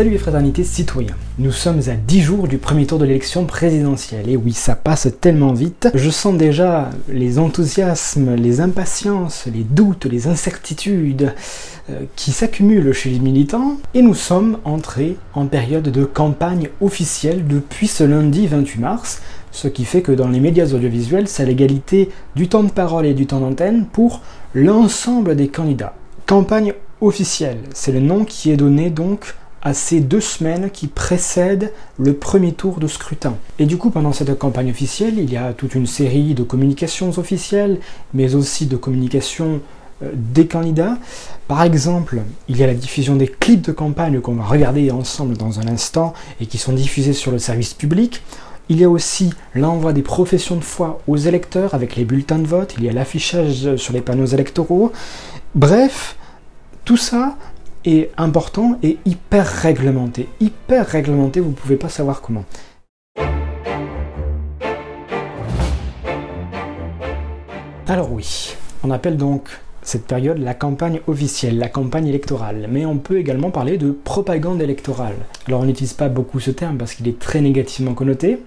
Salut les fraternités citoyens, nous sommes à 10 jours du premier tour de l'élection présidentielle, et oui, ça passe tellement vite, je sens déjà les enthousiasmes, les impatiences, les doutes, les incertitudes qui s'accumulent chez les militants, et nous sommes entrés en période de campagne officielle depuis ce lundi 28 mars, ce qui fait que dans les médias audiovisuels, c'est l'égalité du temps de parole et du temps d'antenne pour l'ensemble des candidats. Campagne officielle, c'est le nom qui est donné donc à ces 2 semaines qui précèdent le premier tour de scrutin. Et du coup, pendant cette campagne officielle, il y a toute une série de communications officielles, mais aussi de communications des candidats. Par exemple, il y a la diffusion des clips de campagne qu'on va regarder ensemble dans un instant et qui sont diffusés sur le service public. Il y a aussi l'envoi des professions de foi aux électeurs avec les bulletins de vote, il y a l'affichage sur les panneaux électoraux. Bref, tout ça est important et hyper réglementé. Hyper réglementé, vous ne pouvez pas savoir comment. Alors oui, on appelle donc cette période la campagne officielle, la campagne électorale, mais on peut également parler de propagande électorale. Alors on n'utilise pas beaucoup ce terme parce qu'il est très négativement connoté,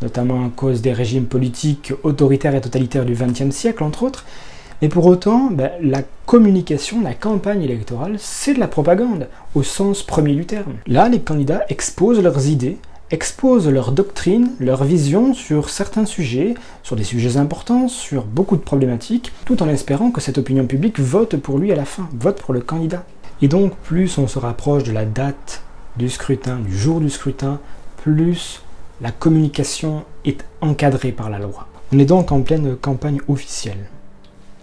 notamment à cause des régimes politiques autoritaires et totalitaires du XXe siècle, entre autres. Mais pour autant, la communication, la campagne électorale, c'est de la propagande, au sens premier du terme. Là, les candidats exposent leurs idées, exposent leur doctrine, leur vision sur certains sujets, sur des sujets importants, sur beaucoup de problématiques, tout en espérant que cette opinion publique vote pour lui à la fin, vote pour le candidat. Et donc, plus on se rapproche de la date du scrutin, du jour du scrutin, plus la communication est encadrée par la loi. On est donc en pleine campagne officielle.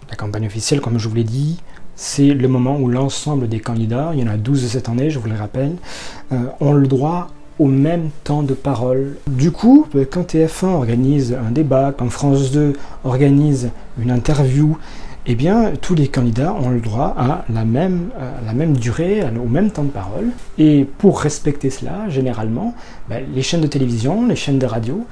La campagne officielle, comme je vous l'ai dit, c'est le moment où l'ensemble des candidats, il y en a 12 cette année, je vous le rappelle, ont le droit au même temps de parole. Du coup, quand TF1 organise un débat, quand France 2 organise une interview, eh bien, tous les candidats ont le droit à la même durée, au même temps de parole. Et pour respecter cela, généralement, les chaînes de télévision, les chaînes de radio,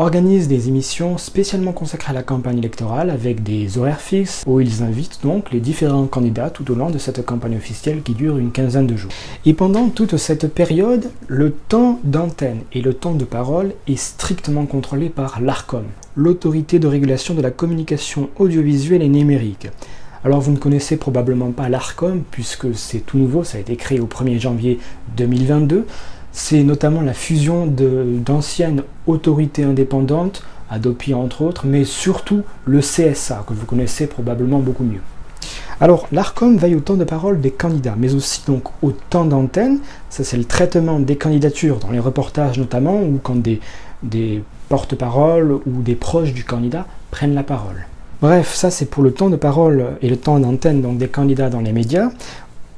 organisent des émissions spécialement consacrées à la campagne électorale avec des horaires fixes où ils invitent donc les différents candidats tout au long de cette campagne officielle qui dure une quinzaine de jours. Et pendant toute cette période, le temps d'antenne et le temps de parole est strictement contrôlé par l'Arcom, l'autorité de régulation de la communication audiovisuelle et numérique. Alors vous ne connaissez probablement pas l'Arcom puisque c'est tout nouveau, ça a été créé au 1er janvier 2022. C'est notamment la fusion d'anciennes autorités indépendantes, Hadopi entre autres, mais surtout le CSA, que vous connaissez probablement beaucoup mieux. Alors, l'Arcom veille au temps de parole des candidats, mais aussi donc au temps d'antenne. Ça, c'est le traitement des candidatures, dans les reportages notamment, ou quand des porte-paroles ou des proches du candidat prennent la parole. Bref, ça c'est pour le temps de parole et le temps d'antenne donc des candidats dans les médias.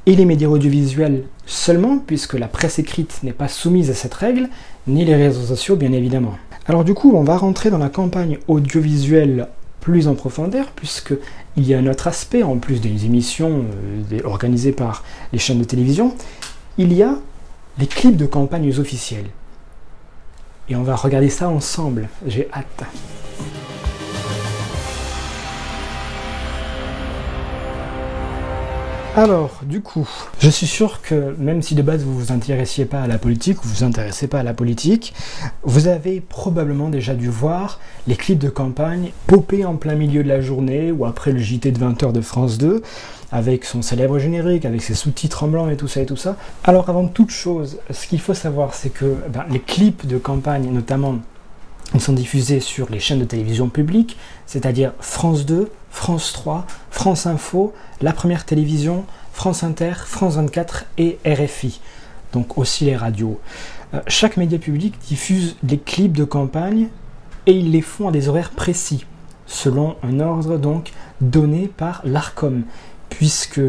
Et les médias audiovisuels seulement, puisque la presse écrite n'est pas soumise à cette règle, ni les réseaux sociaux bien évidemment. Alors du coup, on va rentrer dans la campagne audiovisuelle plus en profondeur, puisqu'il y a un autre aspect, en plus des émissions organisées par les chaînes de télévision, il y a les clips de campagnes officielles. Et on va regarder ça ensemble, j'ai hâte. Alors, du coup, je suis sûr que même si de base vous vous intéressiez pas à la politique, ou vous vous intéressez pas à la politique, vous avez probablement déjà dû voir les clips de campagne popper en plein milieu de la journée, ou après le JT de 20h de France 2, avec son célèbre générique, avec ses sous-titres en blanc et tout ça et tout ça. Alors avant toute chose, ce qu'il faut savoir, c'est que les clips de campagne, notamment, ils sont diffusés sur les chaînes de télévision publiques, c'est-à-dire France 2, France 3, France Info, La Première Télévision, France Inter, France 24 et RFI, donc aussi les radios. Chaque média public diffuse des clips de campagne et ils les font à des horaires précis, selon un ordre donc donné par l'Arcom, puisque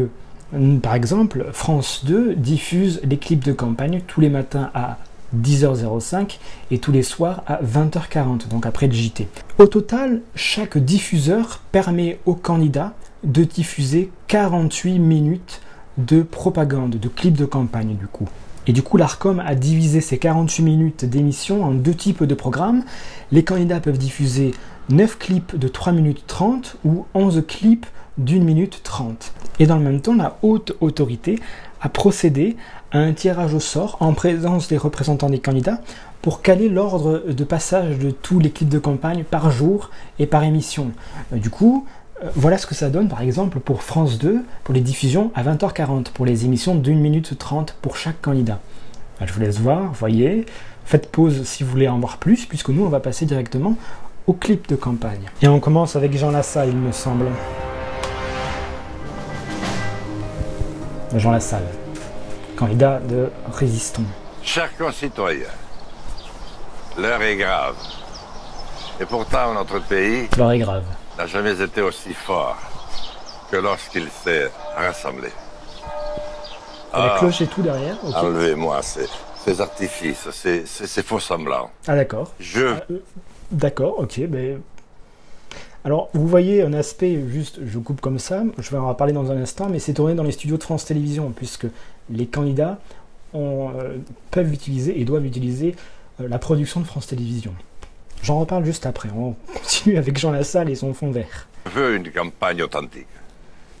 par exemple France 2 diffuse des clips de campagne tous les matins à 10h05 et tous les soirs à 20h40, donc après le JT. Au total, chaque diffuseur permet aux candidats de diffuser 48 minutes de propagande, de clips de campagne du coup. Et du coup, l'Arcom a divisé ces 48 minutes d'émission en 2 types de programmes. Les candidats peuvent diffuser 9 clips de 3 minutes 30 ou 11 clips d'1 minute 30. Et dans le même temps, la haute autorité a procédé à un tirage au sort en présence des représentants des candidats pour caler l'ordre de passage de tous les clips de campagne par jour et par émission. Du coup, voilà ce que ça donne par exemple pour France 2, pour les diffusions à 20h40, pour les émissions d'1 minute 30 pour chaque candidat. Je vous laisse voir, voyez, faites pause si vous voulez en voir plus, puisque nous on va passer directement au clip de campagne. Et on commence avec Jean Lassalle, il me semble. Jean Lassalle, candidat de Résistons. Chers concitoyens, l'heure est grave. Et pourtant, notre pays L'heure est grave. n'a jamais été aussi fort que lorsqu'il s'est rassemblé. La cloche et tout derrière. Okay. Enlevez-moi ces artifices, ces faux semblants. Ah d'accord. Je... D'accord, ok. Mais... Alors, vous voyez un aspect, juste, je coupe comme ça, je vais en parler dans un instant, mais c'est tourné dans les studios de France Télévisions, puisque les candidats peuvent utiliser et doivent utiliser la production de France Télévisions. J'en reparle juste après, on continue avec Jean Lassalle et son fond vert. Je veux une campagne authentique.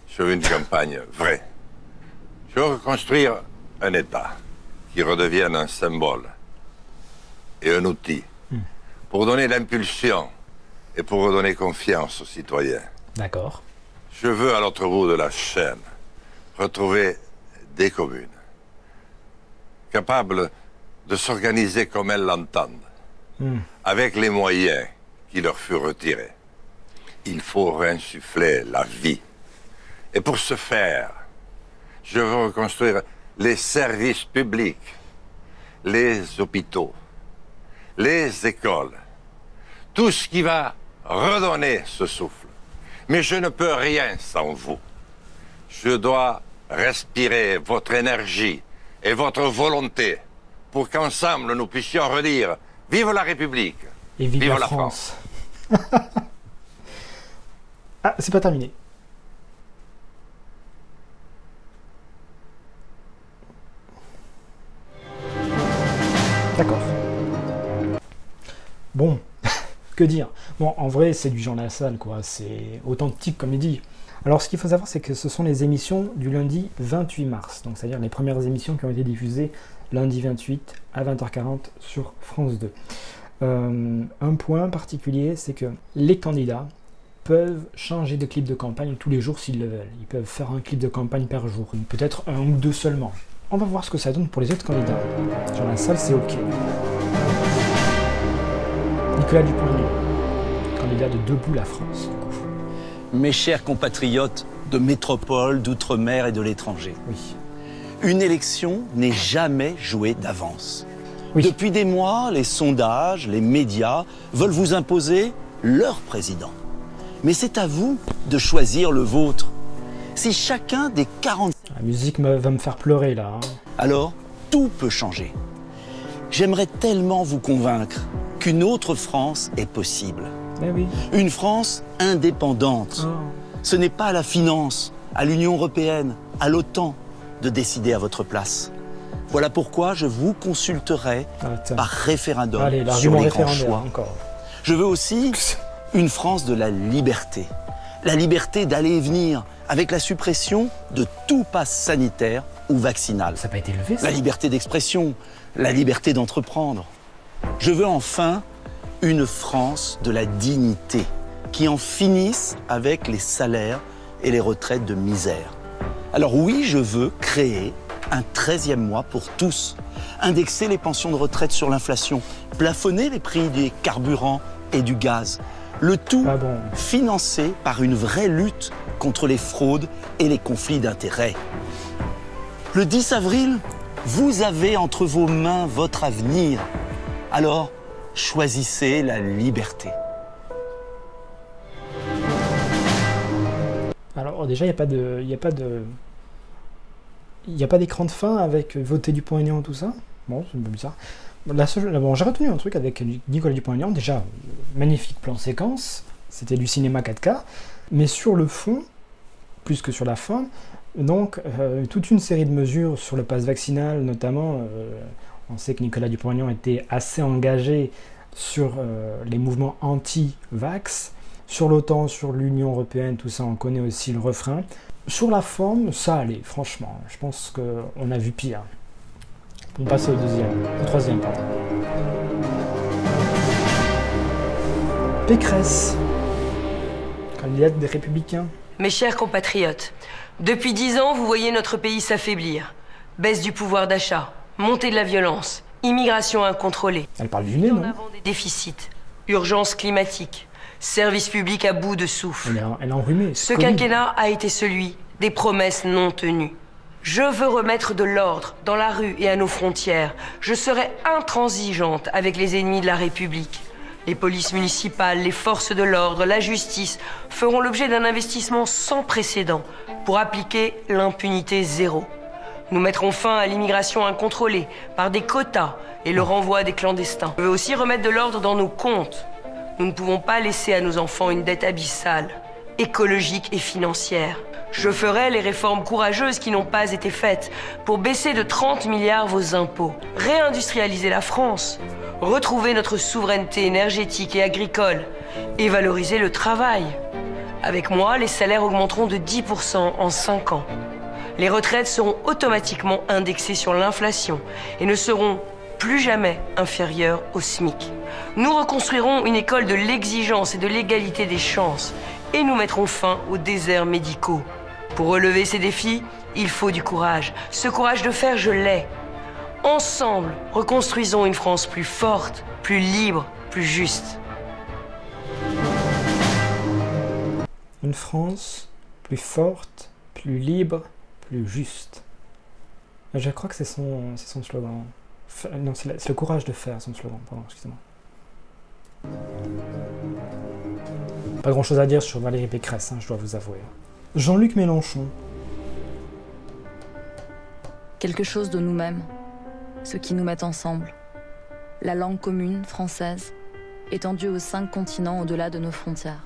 Je veux une campagne vraie. Je veux reconstruire un État qui redevienne un symbole et un outil pour donner l'impulsion et pour redonner confiance aux citoyens. D'accord. Je veux, à l'autre bout de la chaîne, retrouver des communes capables de s'organiser comme elles l'entendent, avec les moyens qui leur furent retirés. Il faut réinsuffler la vie. Et pour ce faire, je veux reconstruire les services publics, les hôpitaux, les écoles, tout ce qui va redonner ce souffle. Mais je ne peux rien sans vous. Je dois respirer votre énergie et votre volonté pour qu'ensemble nous puissions redire « Vive la République !» Et vive la France. Ah, c'est pas terminé. D'accord. Bon, que dire? Bon, en vrai, c'est du Jean Lassalle, quoi. C'est authentique, comme il dit. Alors, ce qu'il faut savoir, c'est que ce sont les émissions du lundi 28 mars. Donc, c'est-à-dire les premières émissions qui ont été diffusées lundi 28 à 20h40 sur France 2. Un point particulier, c'est que les candidats peuvent changer de clip de campagne tous les jours s'ils le veulent. Ils peuvent faire un clip de campagne par jour, peut-être un ou deux seulement. On va voir ce que ça donne pour les autres candidats. Jean Lassalle, c'est OK. Nicolas Dupont-Aignan, candidat de Debout la France. Mes chers compatriotes de métropole, d'outre-mer et de l'étranger. Oui. Une élection n'est jamais jouée d'avance. Oui. Depuis des mois, les sondages, les médias veulent vous imposer leur président. Mais c'est à vous de choisir le vôtre. Si chacun des 40... La musique va me faire pleurer, là. Alors, tout peut changer. J'aimerais tellement vous convaincre qu'une autre France est possible. Eh oui. Une France indépendante. Oh. Ce n'est pas à la finance, à l'Union européenne, à l'OTAN de décider à votre place. Voilà pourquoi je vous consulterai par référendum. Allez, sur les grands choix. Encore. Je veux aussi une France de la liberté. La liberté d'aller et venir avec la suppression de tout pass sanitaire ou vaccinal. Ça n'a pas été levé, ça? La liberté d'expression, la liberté d'entreprendre. Je veux enfin une France de la dignité qui en finisse avec les salaires et les retraites de misère. Alors oui, je veux créer un 13e mois pour tous, indexer les pensions de retraite sur l'inflation, plafonner les prix des carburants et du gaz, le tout financé par une vraie lutte contre les fraudes et les conflits d'intérêts. Le 10 avril, vous avez entre vos mains votre avenir. Alors, choisissez la liberté. Alors déjà, il n'y a pas d'écran de fin avec voter Dupont-Aignan tout ça. Bon, c'est un peu bizarre. Bon, j'ai retenu un truc avec Nicolas Dupont-Aignan. Déjà, magnifique plan séquence. C'était du cinéma 4K. Mais sur le fond, plus que sur la fin, donc toute une série de mesures sur le pass vaccinal, notamment. On sait que Nicolas Dupont-Aignan était assez engagé sur les mouvements anti-vax. Sur l'OTAN, sur l'Union européenne, tout ça, on connaît aussi le refrain. Sur la forme, ça allait, franchement. Je pense qu'on a vu pire. On passe au troisième, pardon. Pécresse, candidate des Républicains. Mes chers compatriotes, depuis 10 ans, vous voyez notre pays s'affaiblir. Baisse du pouvoir d'achat, montée de la violence, immigration incontrôlée. Elle parle du nez, non? Des déficits, urgence climatique, service public à bout de souffle. Elle est enrhumée. Ce quinquennat a été celui des promesses non tenues. Je veux remettre de l'ordre dans la rue et à nos frontières. Je serai intransigeante avec les ennemis de la République. Les polices municipales, les forces de l'ordre, la justice feront l'objet d'un investissement sans précédent pour appliquer l'impunité zéro. Nous mettrons fin à l'immigration incontrôlée par des quotas et le renvoi des clandestins. Je veux aussi remettre de l'ordre dans nos comptes. Nous ne pouvons pas laisser à nos enfants une dette abyssale, écologique et financière. Je ferai les réformes courageuses qui n'ont pas été faites pour baisser de 30 milliards vos impôts, réindustrialiser la France, retrouver notre souveraineté énergétique et agricole et valoriser le travail. Avec moi, les salaires augmenteront de 10% en 5 ans. Les retraites seront automatiquement indexées sur l'inflation et ne seront plus jamais inférieures au SMIC. Nous reconstruirons une école de l'exigence et de l'égalité des chances et nous mettrons fin aux déserts médicaux. Pour relever ces défis, il faut du courage. Ce courage de faire, je l'ai. Ensemble, reconstruisons une France plus forte, plus libre, plus juste. Une France plus forte, plus libre, plus juste. Je crois que c'est son slogan. Non, c'est le courage de faire, son slogan. Pardon, excusez-moi. Pas grand-chose à dire sur Valérie Pécresse, je dois vous avouer. Jean-Luc Mélenchon. Quelque chose de nous-mêmes, ce qui nous met ensemble. La langue commune, française, étendue aux 5 continents au-delà de nos frontières.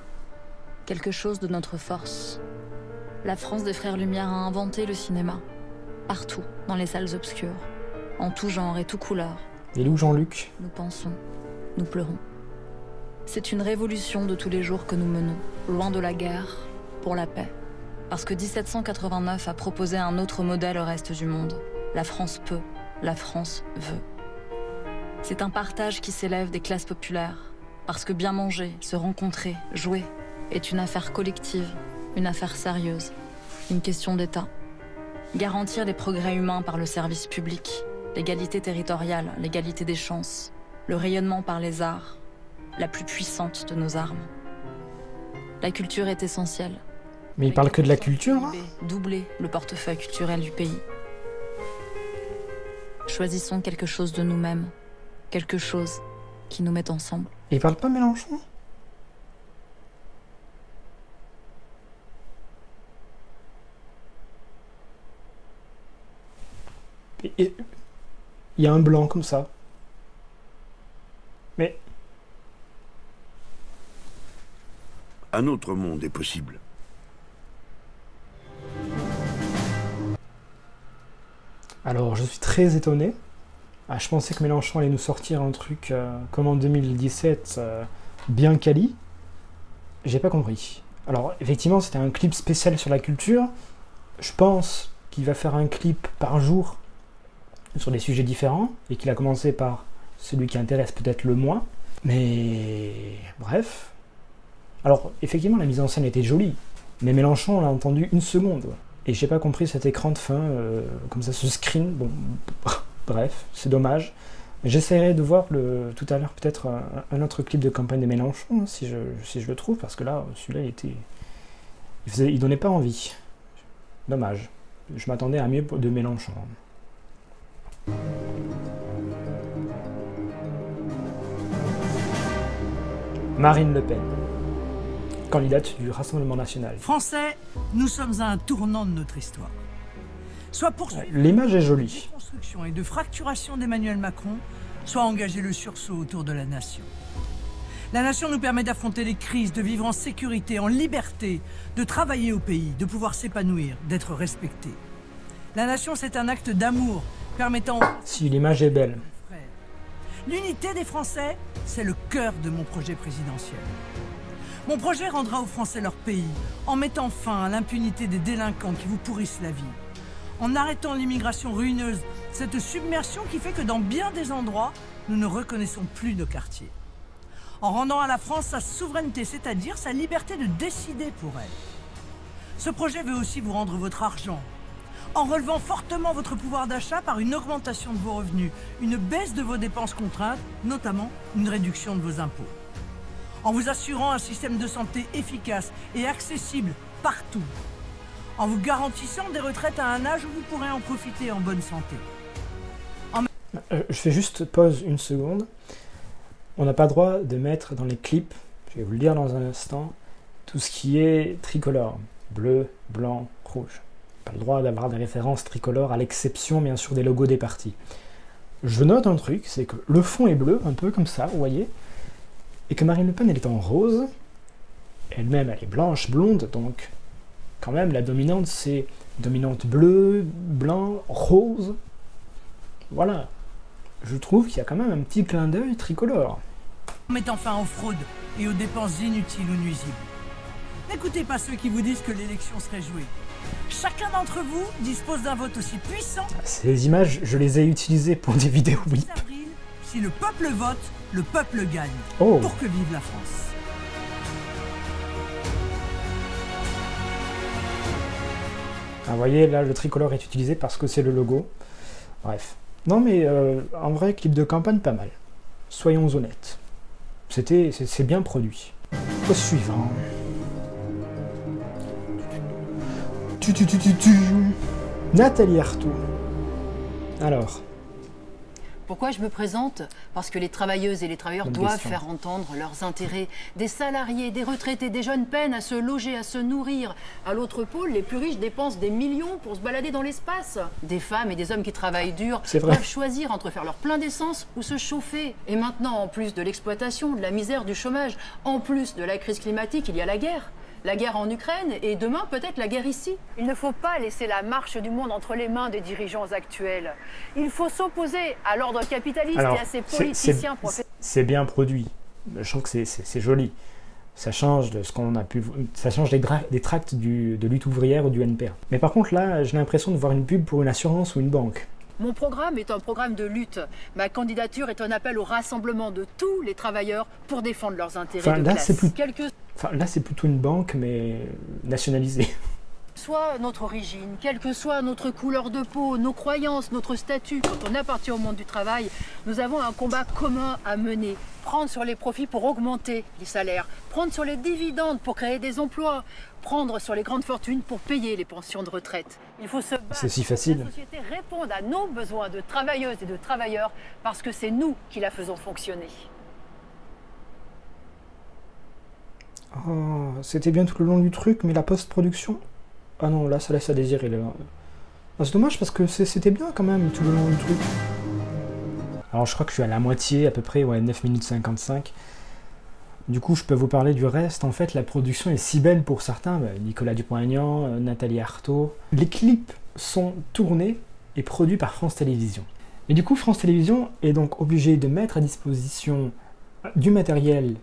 Quelque chose de notre force. La France des Frères Lumière a inventé le cinéma. Partout, dans les salles obscures, en tout genre et tout couleur. Il est où Jean-Luc? Nous pensons, nous pleurons. C'est une révolution de tous les jours que nous menons, loin de la guerre, pour la paix. Parce que 1789 a proposé un autre modèle au reste du monde. La France peut, la France veut. C'est un partage qui s'élève des classes populaires. Parce que bien manger, se rencontrer, jouer, est une affaire collective, une affaire sérieuse, une question d'État. Garantir les progrès humains par le service public, l'égalité territoriale, l'égalité des chances, le rayonnement par les arts, la plus puissante de nos armes. La culture est essentielle. Mais il parle que de la culture, là? Doubler le portefeuille culturel du pays. Choisissons quelque chose de nous-mêmes, quelque chose qui nous met ensemble. Et il parle pas Mélenchon? Il y a un blanc comme ça. Mais... Un autre monde est possible. Alors, je suis très étonné. Je pensais que Mélenchon allait nous sortir un truc comme en 2017, bien quali. J'ai pas compris. Alors, effectivement, c'était un clip spécial sur la culture. Je pense qu'il va faire un clip par jour sur des sujets différents, et qu'il a commencé par celui qui intéresse peut-être le moins. Mais... bref. Alors, effectivement, la mise en scène était jolie. Mais Mélenchon, on l'a entendu une seconde. Et j'ai pas compris cet écran de fin, comme ça, ce screen. Bon, bref, c'est dommage. J'essaierai de voir tout à l'heure peut-être un autre clip de campagne de Mélenchon, si je le trouve, parce que là, celui-là, il donnait pas envie. Dommage. Je m'attendais à mieux de Mélenchon. Marine Le Pen, candidate du Rassemblement National. Français, nous sommes à un tournant de notre histoire. Soit poursuivre l'image est jolie. De construction et de fracturation d'Emmanuel Macron, soit engager le sursaut autour de la nation. La nation nous permet d'affronter les crises, de vivre en sécurité, en liberté, de travailler au pays, de pouvoir s'épanouir, d'être respecté. La nation, c'est un acte d'amour permettant... Si l'image est belle. L'unité des Français, c'est le cœur de mon projet présidentiel. Mon projet rendra aux Français leur pays, en mettant fin à l'impunité des délinquants qui vous pourrissent la vie. En arrêtant l'immigration ruineuse, cette submersion qui fait que dans bien des endroits, nous ne reconnaissons plus nos quartiers. En rendant à la France sa souveraineté, c'est-à-dire sa liberté de décider pour elle. Ce projet veut aussi vous rendre votre argent, en relevant fortement votre pouvoir d'achat par une augmentation de vos revenus, une baisse de vos dépenses contraintes, notamment une réduction de vos impôts. En vous assurant un système de santé efficace et accessible partout. En vous garantissant des retraites à un âge où vous pourrez en profiter en bonne santé. Je fais juste pause une seconde. On n'a pas le droit de mettre dans les clips, je vais vous le dire dans un instant, tout ce qui est tricolore. Bleu, blanc, rouge. Pas le droit d'avoir des références tricolores, à l'exception bien sûr des logos des partis. Je note un truc, c'est que le fond est bleu, un peu comme ça, vous voyez, et que Marine Le Pen elle est en rose, elle-même elle est blanche, blonde, donc quand même la dominante c'est dominante bleu, blanc, rose. Voilà, je trouve qu'il y a quand même un petit clin d'œil tricolore. Mettant fin aux fraudes et aux dépenses inutiles ou nuisibles. N'écoutez pas ceux qui vous disent que l'élection serait jouée. Chacun d'entre vous dispose d'un vote aussi puissant. Ces images, je les ai utilisées pour des vidéos, oui. Avril, si le peuple vote, le peuple gagne. Oh. Pour que vive la France. Ah, vous voyez, là, le tricolore est utilisé parce que c'est le logo. Bref. Non, mais en vrai, clip de campagne, pas mal. Soyons honnêtes. C'est bien produit. Au suivant. Nathalie Arthaud. Alors. Pourquoi je me présente? Parce que les travailleuses et les travailleurs doivent faire entendre leurs intérêts. Des salariés, des retraités, des jeunes peinent à se loger, à se nourrir. À l'autre pôle, les plus riches dépensent des millions pour se balader dans l'espace. Des femmes et des hommes qui travaillent dur doivent choisir entre faire leur plein d'essence ou se chauffer. Et maintenant, en plus de l'exploitation, de la misère, du chômage, en plus de la crise climatique, il y a la guerre. La guerre en Ukraine et demain peut-être la guerre ici. Il ne faut pas laisser la marche du monde entre les mains des dirigeants actuels. Il faut s'opposer à l'ordre capitaliste et à ses politiciens. C'est bien produit. Je trouve que c'est joli. Ça change de ce qu'on a pu. Ça change des tracts de lutte ouvrière ou du NPA. Mais par contre là, j'ai l'impression de voir une pub pour une assurance ou une banque. Mon programme est un programme de lutte. Ma candidature est un appel au rassemblement de tous les travailleurs pour défendre leurs intérêts de classe. Là, c'est plutôt une banque, mais nationalisée. Soit notre origine, quelle que soit notre couleur de peau, nos croyances, notre statut, quand on appartient au monde du travail, nous avons un combat commun à mener. Prendre sur les profits pour augmenter les salaires, prendre sur les dividendes pour créer des emplois, prendre sur les grandes fortunes pour payer les pensions de retraite. Il faut se battre c'est si facile. pour que la société réponde à nos besoins de travailleuses et de travailleurs parce que c'est nous qui la faisons fonctionner. Oh, c'était bien tout le long du truc, mais la post-production... Ah non, là, ça laisse à désirer. Ah, c'est dommage parce que c'était bien quand même tout le long du truc. Alors, je crois que je suis à la moitié, à peu près, ouais, 9 minutes 55. Du coup, je peux vous parler du reste. En fait, la production est si belle pour certains. Nicolas Dupont-Aignan, Nathalie Arthaud. Les clips sont tournés et produits par France Télévisions. Et du coup, France Télévisions est donc obligée de mettre à disposition du matériel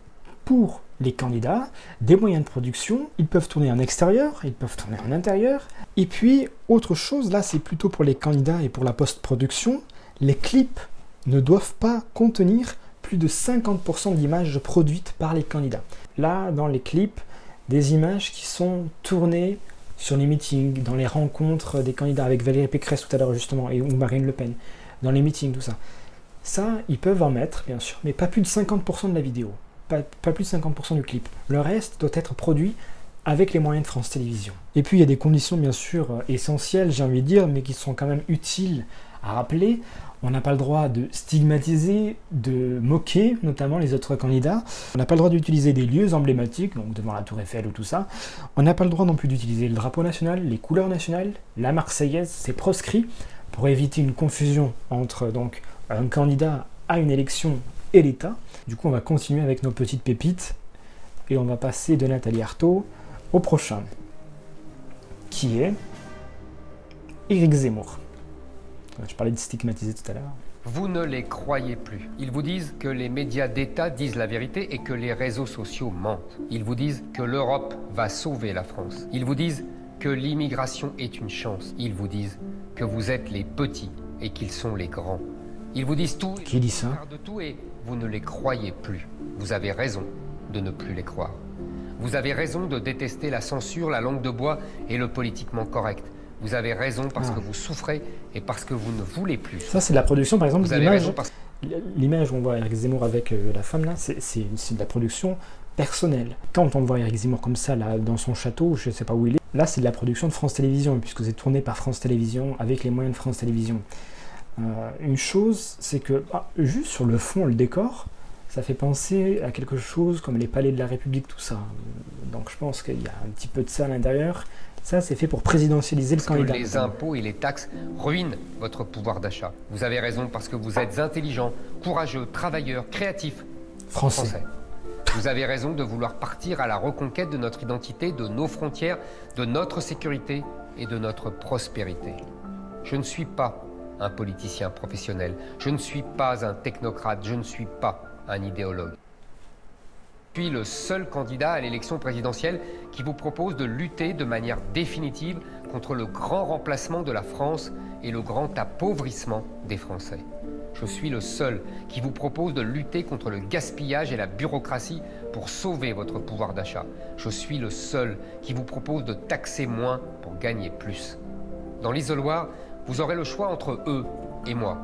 pour les candidats, des moyens de production, ils peuvent tourner en extérieur, ils peuvent tourner en intérieur. Et puis, autre chose, là c'est plutôt pour les candidats et pour la post-production, les clips ne doivent pas contenir plus de 50% d'images produites par les candidats. Là, dans les clips, des images qui sont tournées sur les meetings, dans les rencontres des candidats, avec Valérie Pécresse tout à l'heure justement, ou Marine Le Pen, dans les meetings, tout ça. Ça, ils peuvent en mettre, bien sûr, mais pas plus de 50% de la vidéo. Pas plus de 50% du clip. Le reste doit être produit avec les moyens de France Télévisions. Et puis il y a des conditions bien sûr essentielles, j'ai envie de dire, mais qui sont quand même utiles à rappeler. On n'a pas le droit de stigmatiser, de moquer notamment les autres candidats. On n'a pas le droit d'utiliser des lieux emblématiques, donc devant la Tour Eiffel ou tout ça. On n'a pas le droit non plus d'utiliser le drapeau national, les couleurs nationales, la Marseillaise, c'est proscrit pour éviter une confusion entre donc un candidat à une élection et l'État. Du coup, on va continuer avec nos petites pépites et on va passer de Nathalie Arthaud au prochain, qui est Éric Zemmour. Je parlais de stigmatiser tout à l'heure. Vous ne les croyez plus. Ils vous disent que les médias d'État disent la vérité et que les réseaux sociaux mentent. Ils vous disent que l'Europe va sauver la France. Ils vous disent que l'immigration est une chance. Ils vous disent que vous êtes les petits et qu'ils sont les grands. Ils vous disent tout. Qui dit ça? De tout et vous ne les croyez plus. Vous avez raison de ne plus les croire. Vous avez raison de détester la censure, la langue de bois et le politiquement correct. Vous avez raison parce que vous souffrez et parce que vous ne voulez plus. Ça, c'est de la production, par exemple, l'image. L'image où on voit Éric Zemmour avec la femme, là, c'est de la production personnelle. Quand on voit Éric Zemmour comme ça, là, dans son château, je ne sais pas où il est, là, c'est de la production de France Télévisions, puisque c'est tourné par France Télévisions, avec les moyens de France Télévisions. Une chose, c'est que, juste sur le fond, le décor, ça fait penser à quelque chose comme les palais de la République, tout ça. Donc je pense qu'il y a un petit peu de ça à l'intérieur. Ça, c'est fait pour présidentialiser le candidat. Parce que les impôts et les taxes ruinent votre pouvoir d'achat. Vous avez raison parce que vous êtes intelligent, courageux, travailleur, créatif. Français. Vous avez raison de vouloir partir à la reconquête de notre identité, de nos frontières, de notre sécurité et de notre prospérité. Je ne suis pas un politicien professionnel. Je ne suis pas un technocrate. Je ne suis pas un idéologue. Je suis le seul candidat à l'élection présidentielle qui vous propose de lutter de manière définitive contre le grand remplacement de la France et le grand appauvrissement des Français. Je suis le seul qui vous propose de lutter contre le gaspillage et la bureaucratie pour sauver votre pouvoir d'achat. Je suis le seul qui vous propose de taxer moins pour gagner plus. Dans l'isoloir, vous aurez le choix entre eux et moi.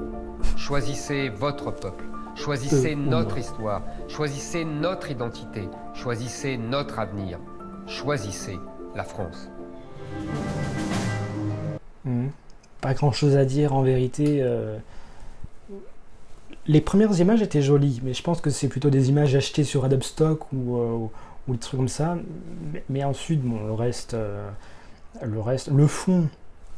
Choisissez votre peuple. Choisissez notre histoire, choisissez notre identité, choisissez notre avenir, choisissez la France. Pas grand-chose à dire en vérité. Les premières images étaient jolies, mais je pense que c'est plutôt des images achetées sur Adobe Stock ou des trucs comme ça. Mais ensuite, bon, le reste, le fond,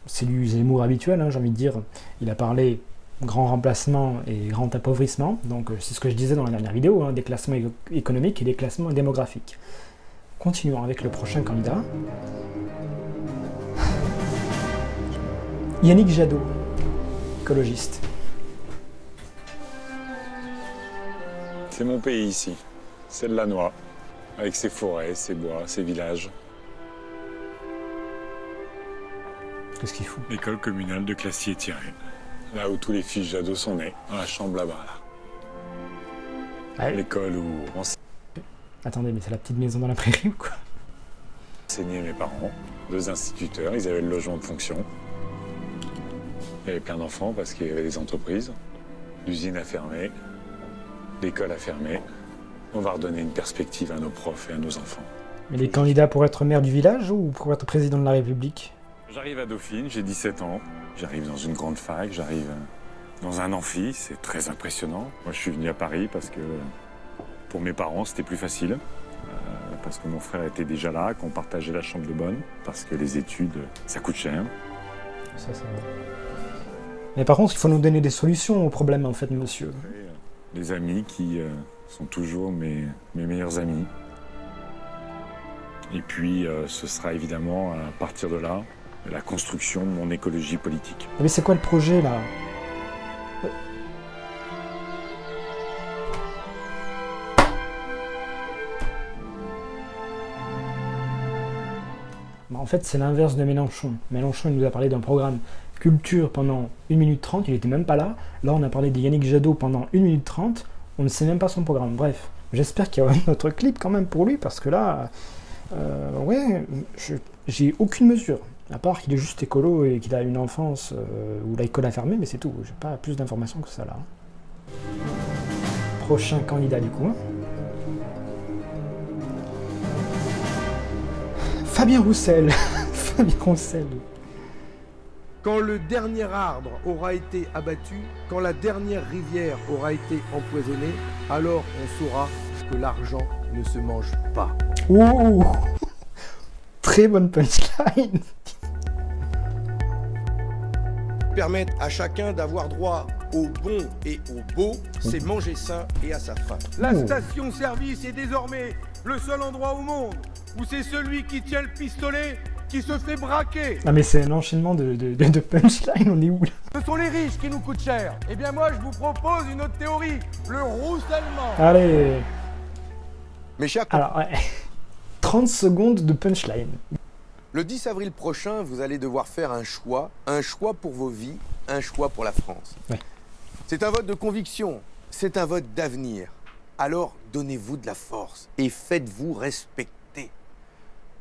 c'est du Zemmour habituel, hein, j'ai envie de dire. Il a parlé grand remplacement et grand appauvrissement, donc c'est ce que je disais dans la dernière vidéo, hein, des classements économiques et des classements démographiques. Continuons avec le prochain candidat. Yannick Jadot, écologiste. C'est mon pays ici, c'est le Lannoy, avec ses forêts, ses bois, ses villages. Qu'est-ce qu'il fout? L'école communale de Classier-Thierry. Là où tous les fils Jadot sont nés, dans la chambre là-bas. Là. L'école où on Attendez, mais c'est la petite maison dans la prairie ou quoi? enseignaient mes parents, 2 instituteurs, ils avaient le logement de fonction. Il y avait plein d'enfants parce qu'il y avait des entreprises. L'usine a fermé, l'école a fermé. On va redonner une perspective à nos profs et à nos enfants. Mais les candidats pour être maire du village ou pour être président de la République? J'arrive à Dauphine, j'ai 17 ans. J'arrive dans une grande fac, j'arrive dans un amphi, c'est très impressionnant. Moi, je suis venu à Paris parce que pour mes parents, c'était plus facile. Parce que mon frère était déjà là, qu'on partageait la chambre de bonne. Parce que les études, ça coûte cher. Ça, c'est vrai. Mais par contre, il faut nous donner des solutions aux problèmes, en fait, monsieur. Les amis qui sont toujours mes meilleurs amis. Et puis, ce sera évidemment, à partir de là, la construction de mon écologie politique. Mais c'est quoi le projet, là? En fait, c'est l'inverse de Mélenchon. Mélenchon, il nous a parlé d'un programme culture pendant 1 minute 30, il n'était même pas là. Là, on a parlé de Yannick Jadot pendant 1 minute 30, on ne sait même pas son programme. Bref, j'espère qu'il y aura notre clip quand même pour lui, parce que là, ouais, j'ai aucune mesure. À part qu'il est juste écolo et qu'il a une enfance où l'école a fermé, mais c'est tout. J'ai pas plus d'informations que ça là. Prochain candidat du coup. Fabien Roussel. Fabien Roussel. Quand le dernier arbre aura été abattu, quand la dernière rivière aura été empoisonnée, alors on saura que l'argent ne se mange pas. Ouh. Très bonne punchline. Permettre à chacun d'avoir droit au bon et au beau, c'est manger sain et à sa faim. La station-service est désormais le seul endroit au monde où c'est celui qui tient le pistolet qui se fait braquer. Ah mais c'est un enchaînement de punchline, on est où là? Ce sont les riches qui nous coûtent cher. Eh bien moi je vous propose une autre théorie, le ruissellement. Allez. Mes chers alors, ouais. 30 secondes de punchline. Le 10 avril prochain, vous allez devoir faire un choix pour vos vies, un choix pour la France. Ouais. C'est un vote de conviction, c'est un vote d'avenir. Alors donnez-vous de la force et faites-vous respecter.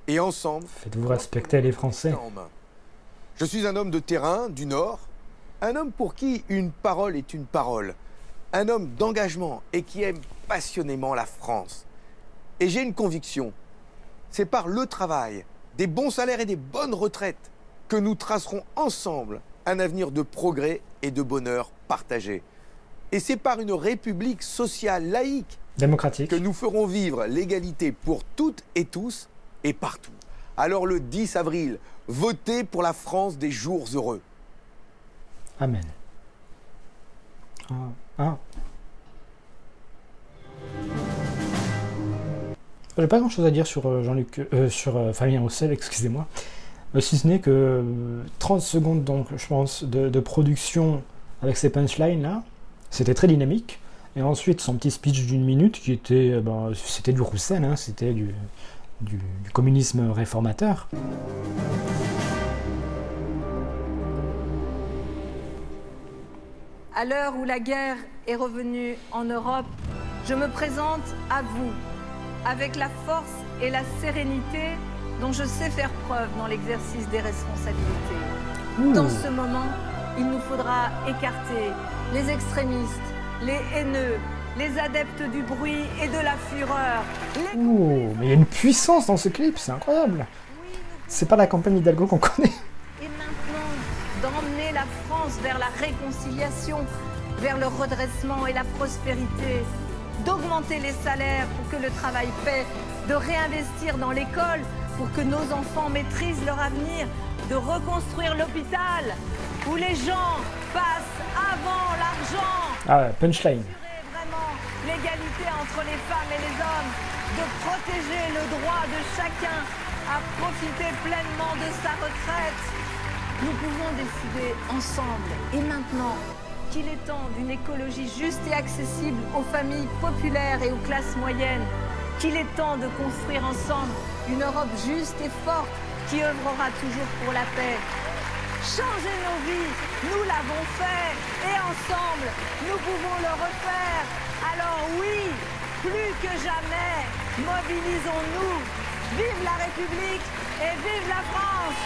Et ensemble... Faites-vous respecter les Français. Je suis un homme de terrain, du Nord, un homme pour qui une parole est une parole, un homme d'engagement et qui aime passionnément la France. Et j'ai une conviction, c'est par le travail, des bons salaires et des bonnes retraites que nous tracerons ensemble un avenir de progrès et de bonheur partagé. Et c'est par une république sociale, laïque, démocratique, que nous ferons vivre l'égalité pour toutes et tous et partout. Alors le 10 avril, votez pour la France des jours heureux. Amen. J'ai pas grand chose à dire sur sur Fabien Roussel, excusez-moi. Si ce n'est que 30 secondes, donc, je pense, de production avec ces punchlines là, c'était très dynamique. Et ensuite, son petit speech d'une minute qui était, c'était du Roussel, hein, c'était du communisme réformateur. À l'heure où la guerre est revenue en Europe, je me présente à vous avec la force et la sérénité dont je sais faire preuve dans l'exercice des responsabilités. Dans ce moment, il nous faudra écarter les extrémistes, les haineux, les adeptes du bruit et de la fureur. Mais il y a une puissance dans ce clip, c'est incroyable. C'est pas la campagne Hidalgo qu'on connaît. Et maintenant, d'emmener la France vers la réconciliation, vers le redressement et la prospérité, d'augmenter les salaires pour que le travail paie, de réinvestir dans l'école pour que nos enfants maîtrisent leur avenir, de reconstruire l'hôpital où les gens passent avant l'argent. Ah ouais, punchline. Vraiment l'égalité entre les femmes et les hommes, de protéger le droit de chacun à profiter pleinement de sa retraite. Nous pouvons décider ensemble et maintenant qu'il est temps d'une écologie juste et accessible aux familles populaires et aux classes moyennes, qu'il est temps de construire ensemble une Europe juste et forte qui œuvrera toujours pour la paix. Changer nos vies, nous l'avons fait et ensemble, nous pouvons le refaire. Alors oui, plus que jamais, mobilisons-nous. Vive la République et vive la France!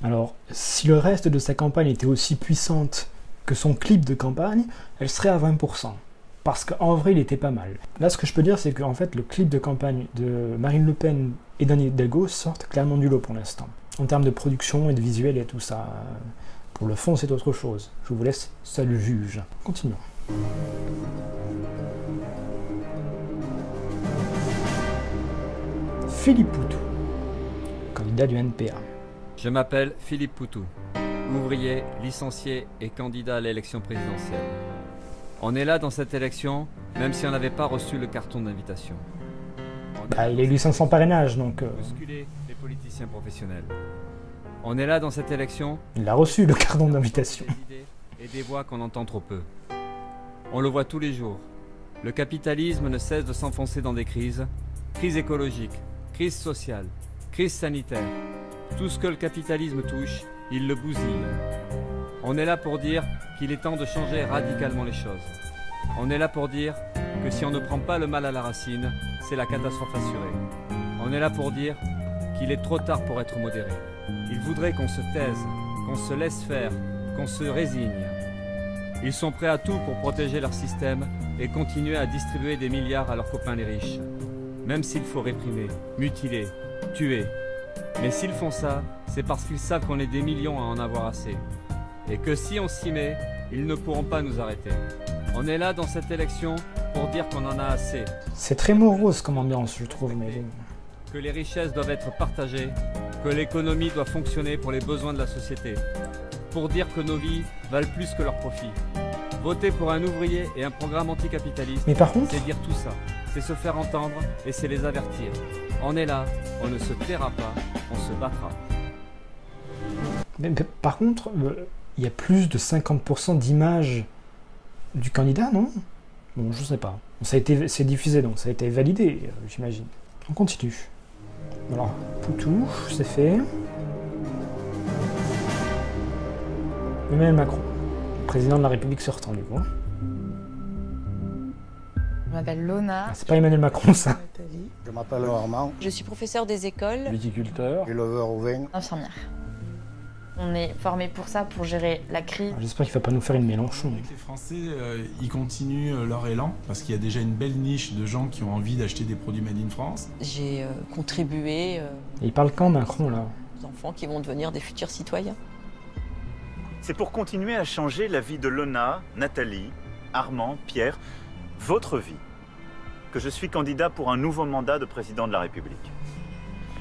Alors, si le reste de sa campagne était aussi puissante que son clip de campagne, elle serait à 20%. Parce qu'en vrai, il était pas mal. Là, ce que je peux dire, c'est qu'en fait, le clip de campagne de Marine Le Pen et d'Anne Hidalgo sortent clairement du lot pour l'instant. En termes de production et de visuel et tout ça. Pour le fond, c'est autre chose. Je vous laisse seul juge. Continuons. Philippe Poutou, candidat du NPA. Je m'appelle Philippe Poutou, ouvrier, licencié et candidat à l'élection présidentielle. On est là dans cette élection, même si on n'avait pas reçu le carton d'invitation. Il a eu 500 parrainages, donc... Bousculer les politiciens professionnels. On est là dans cette élection... Il a reçu le carton d'invitation. Des idées et des voix qu'on entend trop peu. On le voit tous les jours. Le capitalisme ne cesse de s'enfoncer dans des crises. Crise écologique, crise sociale, crise sanitaire. Tout ce que le capitalisme touche, il le bousille. On est là pour dire qu'il est temps de changer radicalement les choses. On est là pour dire que si on ne prend pas le mal à la racine, c'est la catastrophe assurée. On est là pour dire qu'il est trop tard pour être modéré. Ils voudraient qu'on se taise, qu'on se laisse faire, qu'on se résigne. Ils sont prêts à tout pour protéger leur système et continuer à distribuer des milliards à leurs copains les riches. Même s'il faut réprimer, mutiler, tuer. Mais s'ils font ça, c'est parce qu'ils savent qu'on est des millions à en avoir assez. Et que si on s'y met, ils ne pourront pas nous arrêter. On est là dans cette élection pour dire qu'on en a assez. C'est très morose comme ambiance, je trouve. Mais... Que les richesses doivent être partagées, que l'économie doit fonctionner pour les besoins de la société. Pour dire que nos vies valent plus que leurs profits. Voter pour un ouvrier et un programme anticapitaliste, mais par contre, c'est dire tout ça. C'est se faire entendre et c'est les avertir. On est là, on ne se taira pas, on se battra. Mais par contre, il y a plus de 50% d'images du candidat, non? Bon, je sais pas. C'est diffusé, donc ça a été validé, j'imagine. On continue. Alors, Poutou, c'est fait. Emmanuel Macron, président de la République sortant, du coup. Je m'appelle Lona. Ah, c'est pas Emmanuel Macron, ça. Je m'appelle Armand. Je suis professeur des écoles. Viticulteur. Éleveur au vin. Infirmière. On est formé pour ça, pour gérer la crise. J'espère qu'il ne va pas nous faire une Mélenchon. Les Français, ils continuent leur élan parce qu'il y a déjà une belle niche de gens qui ont envie d'acheter des produits made in France. J'ai contribué. Et il parle quand Macron là? Aux enfants qui vont devenir des futurs citoyens. C'est pour continuer à changer la vie de Lona, Nathalie, Armand, Pierre, votre vie, que je suis candidat pour un nouveau mandat de président de la République.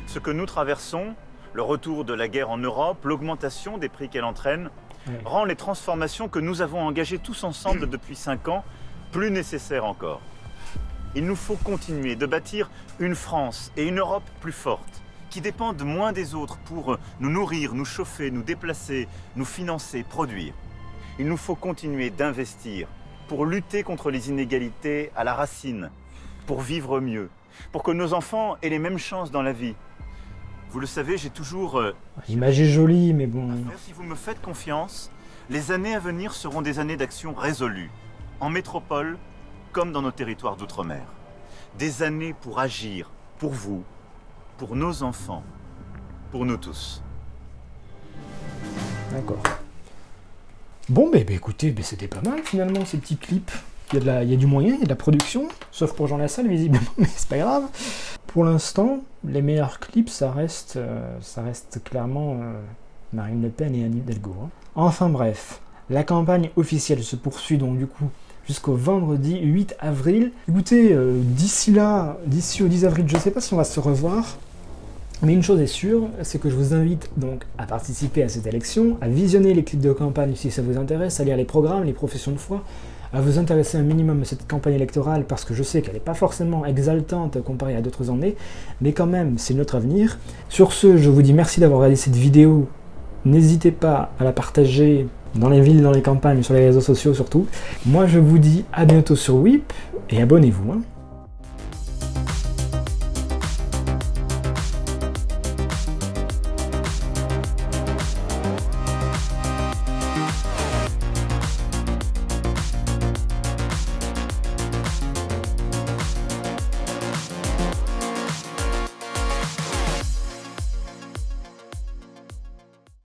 Ce que nous traversons, le retour de la guerre en Europe, l'augmentation des prix qu'elle entraîne, rend les transformations que nous avons engagées tous ensemble depuis 5 ans plus nécessaires encore. Il nous faut continuer de bâtir une France et une Europe plus fortes, qui dépendent moins des autres pour nous nourrir, nous chauffer, nous déplacer, nous financer, produire. Il nous faut continuer d'investir pour lutter contre les inégalités à la racine, pour vivre mieux, pour que nos enfants aient les mêmes chances dans la vie. Vous le savez, j'ai toujours... L'image est jolie, mais bon... Si vous me faites confiance, les années à venir seront des années d'action résolue, en métropole comme dans nos territoires d'outre-mer. Des années pour agir, pour vous, pour nos enfants, pour nous tous. D'accord. Bon, écoutez, c'était pas mal finalement ces petits clips. Il y a du moyen, il y a de la production, sauf pour Jean Lassalle visiblement, mais c'est pas grave. Pour l'instant, les meilleurs clips, ça reste clairement Marine Le Pen et Anne Hidalgo. Hein. Enfin bref, la campagne officielle se poursuit donc du coup jusqu'au vendredi 8 avril. Écoutez, d'ici au 10 avril, je sais pas si on va se revoir, mais une chose est sûre, c'est que je vous invite donc à participer à cette élection, à visionner les clips de campagne si ça vous intéresse, à lire les programmes, les professions de foi, à vous intéresser un minimum à cette campagne électorale parce que je sais qu'elle n'est pas forcément exaltante comparée à d'autres années, mais quand même, c'est notre avenir. Sur ce, je vous dis merci d'avoir regardé cette vidéo. N'hésitez pas à la partager dans les villes, dans les campagnes, sur les réseaux sociaux surtout. Moi, je vous dis à bientôt sur WIP et abonnez-vous. Hein.